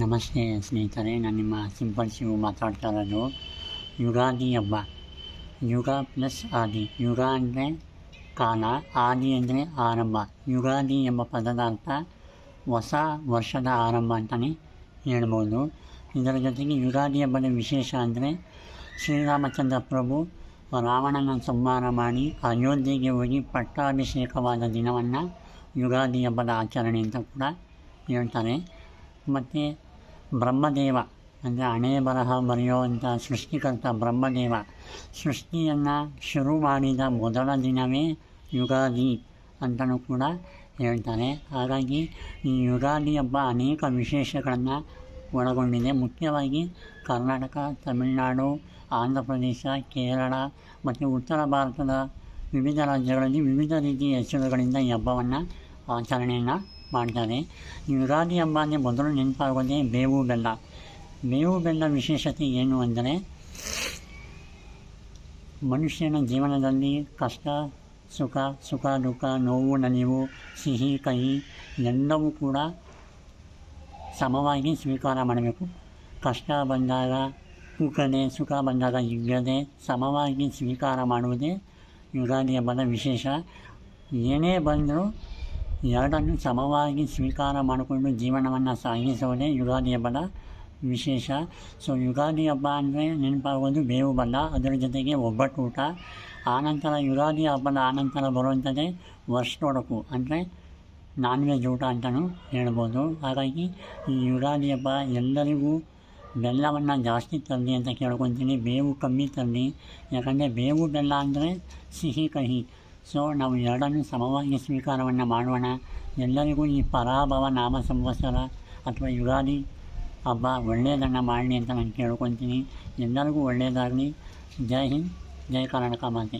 ನಮಸ್ತೆ ಸ್ನೇಹಿತರೆ, ನಾನು ನಿಮ್ಮ ಸಿಂಪಲ್ ಶಿವು ಮಾತಾಡ್ತಾ ಇರೋದು. ಯುಗಾದಿ ಹಬ್ಬ. ಯುಗ ಪ್ಲಸ್ ಆದಿ. ಯುಗ ಅಂದರೆ ಕಾಲ, ಆದಿ ಅಂದರೆ ಆರಂಭ. ಯುಗಾದಿ ಎಂಬ ಪದದ ಅರ್ಥ ಹೊಸ ವರ್ಷದ ಆರಂಭ ಅಂತಲೇ ಹೇಳ್ಬೋದು. ಇದರ ಜೊತೆಗೆ ಯುಗಾದಿ ಹಬ್ಬದ ವಿಶೇಷ ಅಂದರೆ ಶ್ರೀರಾಮಚಂದ್ರ ಪ್ರಭು ರಾವಣನ ಸಂಹಾರ ಮಾಡಿ ಅಯೋಧ್ಯೆಗೆ ಹೋಗಿ ಪಟ್ಟಾಭಿಷೇಕವಾದ ದಿನವನ್ನು ಯುಗಾದಿ ಹಬ್ಬದ ಆಚರಣೆ ಅಂತ ಕೂಡ ಹೇಳ್ತಾರೆ. ಮತ್ತು ಬ್ರಹ್ಮದೇವ ಅಂದರೆ ಹಣೆ ಬರಹ ಬರೆಯುವಂಥ ಸೃಷ್ಟಿಕರ್ತ ಬ್ರಹ್ಮದೇವ ಸೃಷ್ಟಿಯನ್ನು ಶುರು ಮಾಡಿದ ಮೊದಲ ದಿನವೇ ಯುಗಾದಿ ಅಂತಲೂ ಕೂಡ ಹೇಳ್ತಾರೆ. ಹಾಗಾಗಿ ಈ ಯುಗಾದಿ ಹಬ್ಬ ಅನೇಕ ವಿಶೇಷಗಳನ್ನು ಒಳಗೊಂಡಿದೆ. ಮುಖ್ಯವಾಗಿ ಕರ್ನಾಟಕ, ತಮಿಳುನಾಡು, ಆಂಧ್ರ ಪ್ರದೇಶ, ಕೇರಳ ಮತ್ತು ಉತ್ತರ ಭಾರತದ ವಿವಿಧ ರಾಜ್ಯಗಳಲ್ಲಿ ವಿವಿಧ ರೀತಿಯ ಹೆಸರುಗಳಿಂದ ಈ ಹಬ್ಬವನ್ನು ಆಚರಣೆಯನ್ನು ಮಾಡ್ತಾರೆ. ಯುಗಾದಿ ಹಬ್ಬ ಅಂದರೆ ಮೊದಲು ನೆನಪಾಗೋದೇ ಬೇವು ಬೆಲ್ಲ. ಬೇವು ಬೆಲ್ಲ ವಿಶೇಷತೆ ಏನು ಅಂದರೆ ಮನುಷ್ಯನ ಜೀವನದಲ್ಲಿ ಕಷ್ಟ ಸುಖ ದುಃಖ, ನೋವು ನಲಿವು, ಸಿಹಿ ಕಹಿ ಎಲ್ಲವೂ ಕೂಡ ಸಮವಾಗಿ ಸ್ವೀಕಾರ ಮಾಡಬೇಕು. ಕಷ್ಟ ಬಂದಾಗ ಕೂಗದೆ, ಸುಖ ಬಂದಾಗ ಹಿಗ್ಗದೆ ಸಮವಾಗಿ ಸ್ವೀಕಾರ ಮಾಡುವುದೇ ಯುಗಾದಿ ಹಬ್ಬದ ವಿಶೇಷ. ಏನೇ ಬಂದರೂ ಎರಡನ್ನು ಸಮವಾಗಿ ಸ್ವೀಕಾರ ಮಾಡಿಕೊಂಡು ಜೀವನವನ್ನು ಸಾಗಿಸುವುದೇ ಯುಗಾದಿ ಹಬ್ಬದ ವಿಶೇಷ. ಸೊ ಯುಗಾದಿ ಹಬ್ಬ ಅಂದರೆ ನೆನಪಾಗೋದು ಬೇವು ಬೆಲ್ಲ, ಅದರ ಜೊತೆಗೆ ಒಬ್ಬಟ್ಟು ಊಟ. ಆನಂತರ ಯುಗಾದಿ ಹಬ್ಬದ ಆನಂತರ ಬರುವಂಥದ್ದೇ ವರ್ಷದೊಡಕು ಅಂದರೆ ನಾನ್ ವೆಜ್ ಊಟ ಅಂತಲೂ ಹೇಳ್ಬೋದು. ಹಾಗಾಗಿ ಈ ಯುಗಾದಿ ಹಬ್ಬ ಎಲ್ಲರಿಗೂ ಬೆಲ್ಲವನ್ನು ಜಾಸ್ತಿ ತರಲಿ ಅಂತ ಕೇಳ್ಕೊತೀನಿ, ಬೇವು ಕಮ್ಮಿ ತರಲಿ. ಯಾಕಂದರೆ ಬೇವು ಬೆಲ್ಲ ಅಂದರೆ ಸಿಹಿ ಕಹಿ. ಸೊ ನಾವು ಎರಡನ್ನೂ ಸಮವಾಗಿ ಸ್ವೀಕಾರವನ್ನು ಮಾಡೋಣ. ಎಲ್ಲರಿಗೂ ಈ ಪರಾಭವ ನಾಮ ಸಂವತ್ಸರ ಅಥವಾ ಯುಗಾದಿ ಹಬ್ಬ ಒಳ್ಳೆಯದನ್ನು ಮಾಡಲಿ ಅಂತ ನಾನು ಕೇಳ್ಕೊತೀನಿ. ಎಲ್ಲರಿಗೂ ಒಳ್ಳೆಯದಾಗಲಿ. ಜೈ ಹಿಂದ್, ಜೈ ಕರ್ನಾಟಕ ಮಾತೆ.